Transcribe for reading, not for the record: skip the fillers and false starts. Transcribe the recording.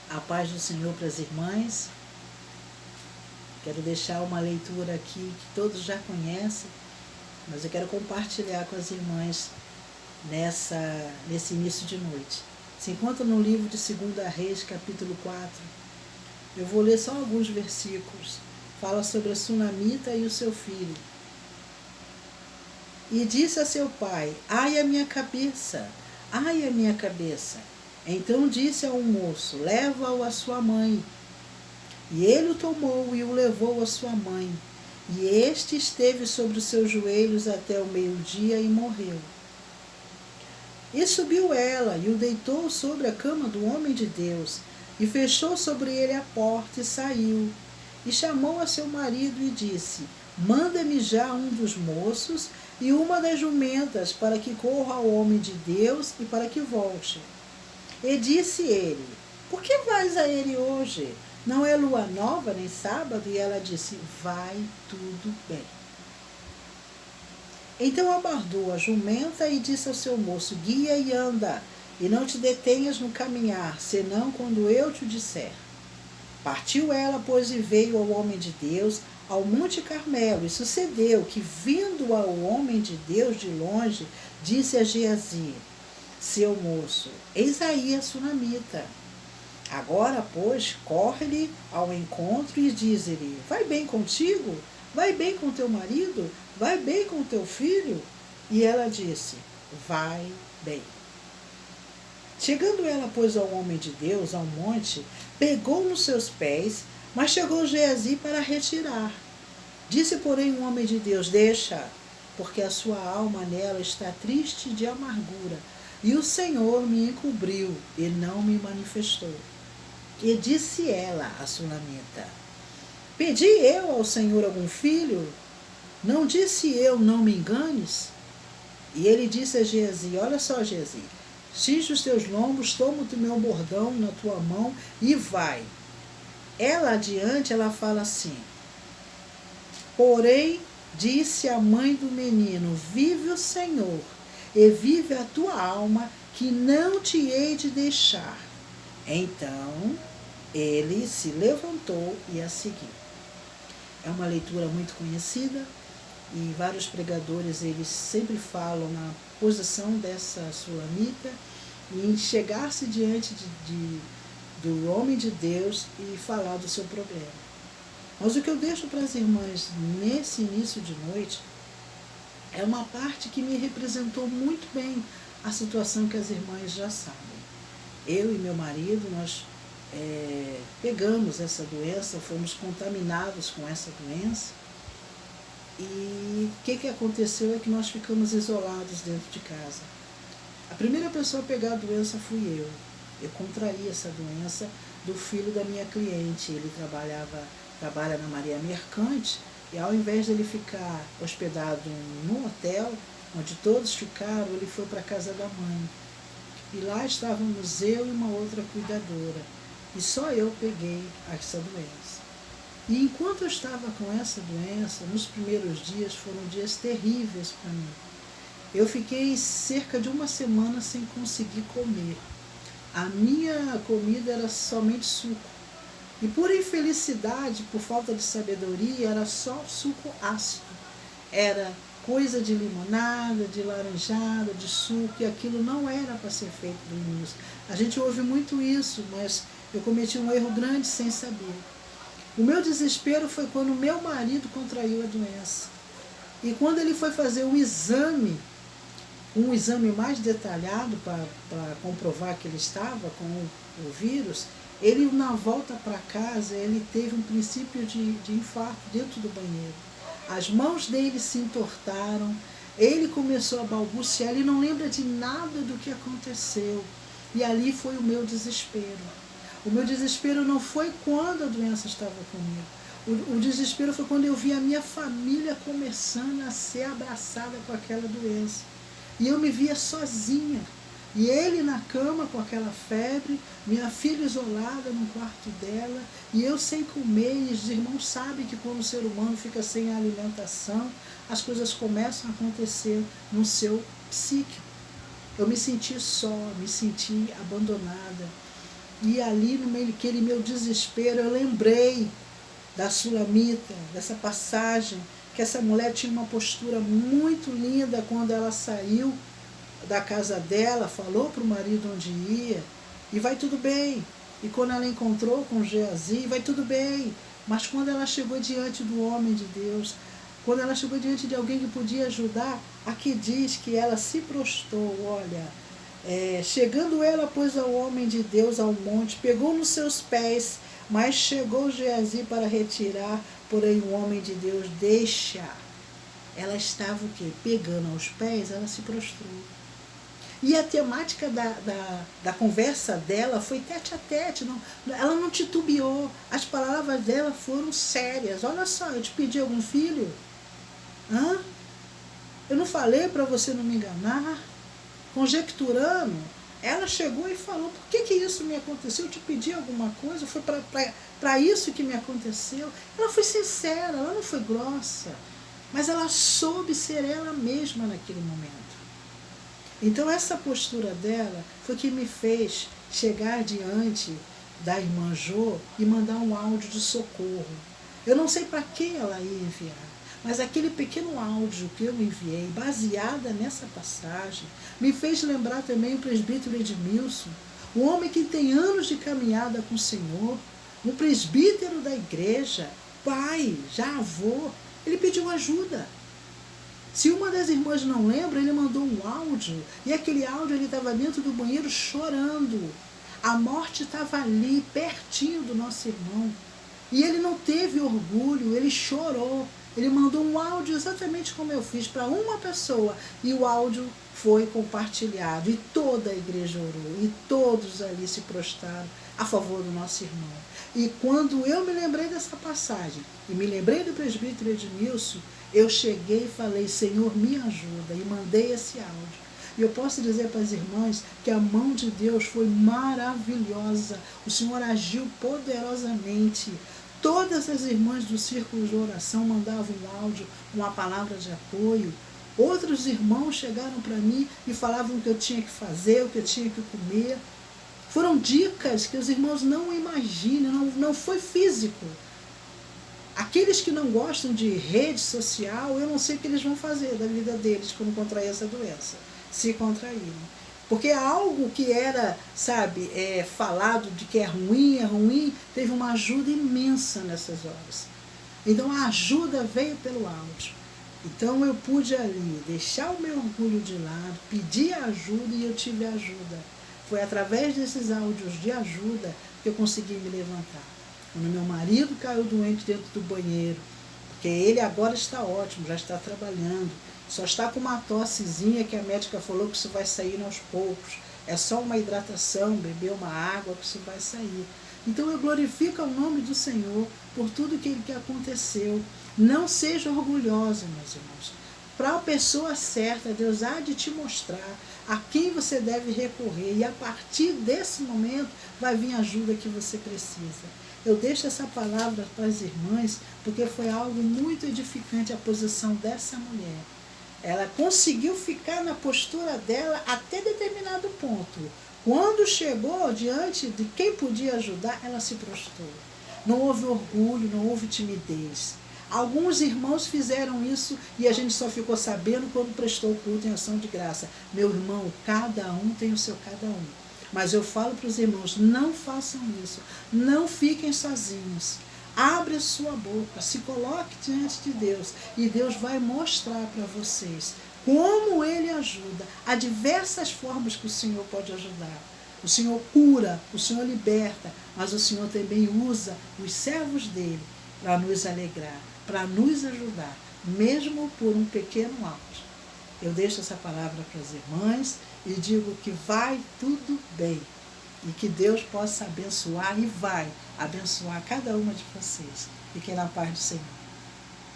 A paz do Senhor para as irmãs. Quero deixar uma leitura aqui que todos já conhecem, mas eu quero compartilhar com as irmãs nesse início de noite. Se encontra no livro de 2 Reis, capítulo 4. Eu vou ler só alguns versículos. Fala sobre a sunamita e o seu filho. E disse a seu pai: ai a minha cabeça, ai a minha cabeça. Então disse ao moço: leva-o à sua mãe. E ele o tomou e o levou à sua mãe. E este esteve sobre os seus joelhos até o meio-dia e morreu. E subiu ela e o deitou sobre a cama do homem de Deus, e fechou sobre ele a porta e saiu. E chamou a seu marido e disse: manda-me já um dos moços e uma das jumentas, para que corra ao homem de Deus e para que volte. E disse ele: por que vais a ele hoje? Não é lua nova nem sábado? E ela disse: vai tudo bem. Então abardou a jumenta e disse ao seu moço: guia e anda, e não te detenhas no caminhar, senão quando eu te disser. Partiu ela, pois, e veio ao homem de Deus ao Monte Carmelo. E sucedeu que, vindo ao homem de Deus de longe, disse a Geazi, seu moço: eis aí a sunamita. Agora, pois, corre-lhe ao encontro e diz-lhe: vai bem contigo? Vai bem com teu marido? Vai bem com teu filho? E ela disse: vai bem. Chegando ela, pois, ao homem de Deus, ao monte, pegou nos seus pés, mas chegou Geazi para retirar. Disse, porém, o homem de Deus: deixa, porque a sua alma nela está triste de amargura, e o Senhor me encobriu e não me manifestou. E disse ela a sunamita: pedi eu ao Senhor algum filho? Não disse eu: não me enganes? E ele disse a Geazi: olha só, Geazi, cinge os teus lombos, toma o meu bordão na tua mão e vai. Ela adiante, ela fala assim: porém, disse a mãe do menino: vive o Senhor, e vive a tua alma, que não te hei de deixar. Então, ele se levantou e a seguiu. É uma leitura muito conhecida e vários pregadores eles sempre falam na posição dessa sulamita e em chegar-se diante do homem de Deus e falar do seu problema. Mas o que eu deixo para as irmãs nesse início de noite é uma parte que me representou muito bem a situação que as irmãs já sabem. Eu e meu marido, nós pegamos essa doença, fomos contaminados com essa doença. E o que aconteceu é que nós ficamos isolados dentro de casa. A primeira pessoa a pegar a doença fui eu. Eu contraí essa doença do filho da minha cliente. Ele trabalha na Maria Mercante, e ao invés de ele ficar hospedado num hotel, onde todos ficaram, ele foi para a casa da mãe. E lá estávamos eu e uma outra cuidadora. E só eu peguei essa doença. E enquanto eu estava com essa doença, nos primeiros dias foram dias terríveis para mim. Eu fiquei cerca de uma semana sem conseguir comer. A minha comida era somente suco. E por infelicidade, por falta de sabedoria, era só suco ácido. Era coisa de limonada, de laranjada, de suco, e aquilo não era para ser feito no início. A gente ouve muito isso, mas eu cometi um erro grande sem saber. O meu desespero foi quando meu marido contraiu a doença. E quando ele foi fazer um exame mais detalhado para comprovar que ele estava com o vírus, ele, na volta para casa, ele teve um princípio de infarto dentro do banheiro. As mãos dele se entortaram, ele começou a balbuciar, ele não lembra de nada do que aconteceu. E ali foi o meu desespero. O meu desespero não foi quando a doença estava comigo. O desespero foi quando eu vi a minha família começando a ser abraçada com aquela doença. E eu me via sozinha. E ele na cama com aquela febre, minha filha isolada no quarto dela, e eu sem comer. E os irmãos sabem que quando o ser humano fica sem alimentação, as coisas começam a acontecer no seu psíquico. Eu me senti só, me senti abandonada. E ali, no meio daquele meu desespero, eu lembrei da Sulamita, dessa passagem, que essa mulher tinha uma postura muito linda quando ela saiu da casa dela, falou para o marido onde ia, e vai tudo bem. E quando ela encontrou com Geazi, vai tudo bem. Mas quando ela chegou diante do homem de Deus, quando ela chegou diante de alguém que podia ajudar, aqui diz que ela se prostrou, olha, chegando ela, pois, ao homem de Deus ao monte, pegou nos seus pés, mas chegou Geazi para retirar, porém o homem de Deus deixa. Ela estava o quê? Pegando aos pés, ela se prostrou. E a temática da conversa dela foi tete a tete, não, ela não titubeou, as palavras dela foram sérias. Olha só, eu te pedi algum filho? Hã? Eu não falei para você não me enganar? Conjecturando, ela chegou e falou, por que isso me aconteceu? Eu te pedi alguma coisa? Foi para isso que me aconteceu? Ela foi sincera, ela não foi grossa, mas ela soube ser ela mesma naquele momento. Então essa postura dela foi que me fez chegar diante da irmã Jô e mandar um áudio de socorro. Eu não sei para que ela ia enviar, mas aquele pequeno áudio que eu enviei, baseada nessa passagem, me fez lembrar também o presbítero Edmilson, um homem que tem anos de caminhada com o Senhor, um presbítero da igreja, pai, já avô, ele pediu ajuda. Se uma das irmãs não lembra, ele mandou um áudio, e aquele áudio ele estava dentro do banheiro chorando. A morte estava ali, pertinho do nosso irmão. E ele não teve orgulho, ele chorou. Ele mandou um áudio exatamente como eu fiz para uma pessoa, e o áudio foi compartilhado, e toda a igreja orou, e todos ali se prostraram a favor do nosso irmão. E quando eu me lembrei dessa passagem, e me lembrei do presbítero Edmilson, eu cheguei e falei, Senhor, me ajuda, e mandei esse áudio. E eu posso dizer para as irmãs que a mão de Deus foi maravilhosa, o Senhor agiu poderosamente. Todas as irmãs do círculo de oração mandavam um áudio, uma palavra de apoio. Outros irmãos chegaram para mim e falavam o que eu tinha que fazer, o que eu tinha que comer. Foram dicas que os irmãos não imaginam, não foi físico. Aqueles que não gostam de rede social, eu não sei o que eles vão fazer da vida deles quando contrair essa doença, se contraírem. Porque algo que era, sabe, falado de que é ruim, teve uma ajuda imensa nessas horas. Então a ajuda veio pelo áudio. Então eu pude ali deixar o meu orgulho de lado, pedir ajuda e eu tive ajuda. Foi através desses áudios de ajuda que eu consegui me levantar. Quando meu marido caiu doente dentro do banheiro, porque ele agora está ótimo, já está trabalhando, só está com uma tossezinha que a médica falou que isso vai sair aos poucos. É só uma hidratação, beber uma água que isso vai sair. Então eu glorifico o nome do Senhor por tudo que aconteceu. Não seja orgulhosa, meus irmãos. Para a pessoa certa, Deus há de te mostrar a quem você deve recorrer. E a partir desse momento vai vir a ajuda que você precisa. Eu deixo essa palavra para as irmãs porque foi algo muito edificante a posição dessa mulher. Ela conseguiu ficar na postura dela até determinado ponto. Quando chegou diante de quem podia ajudar, ela se prostrou. Não houve orgulho, não houve timidez. Alguns irmãos fizeram isso e a gente só ficou sabendo quando prestou culto em ação de graça. Meu irmão, cada um tem o seu cada um. Mas eu falo para os irmãos, não façam isso. Não fiquem sozinhos. Abre a sua boca, se coloque diante de Deus e Deus vai mostrar para vocês como Ele ajuda. Há diversas formas que o Senhor pode ajudar. O Senhor cura, o Senhor liberta, mas o Senhor também usa os servos dEle para nos alegrar, para nos ajudar, mesmo por um pequeno áudio. Eu deixo essa palavra para as irmãs e digo que vai tudo bem. E que Deus possa abençoar e vai abençoar cada uma de vocês. Fiquem na paz do Senhor.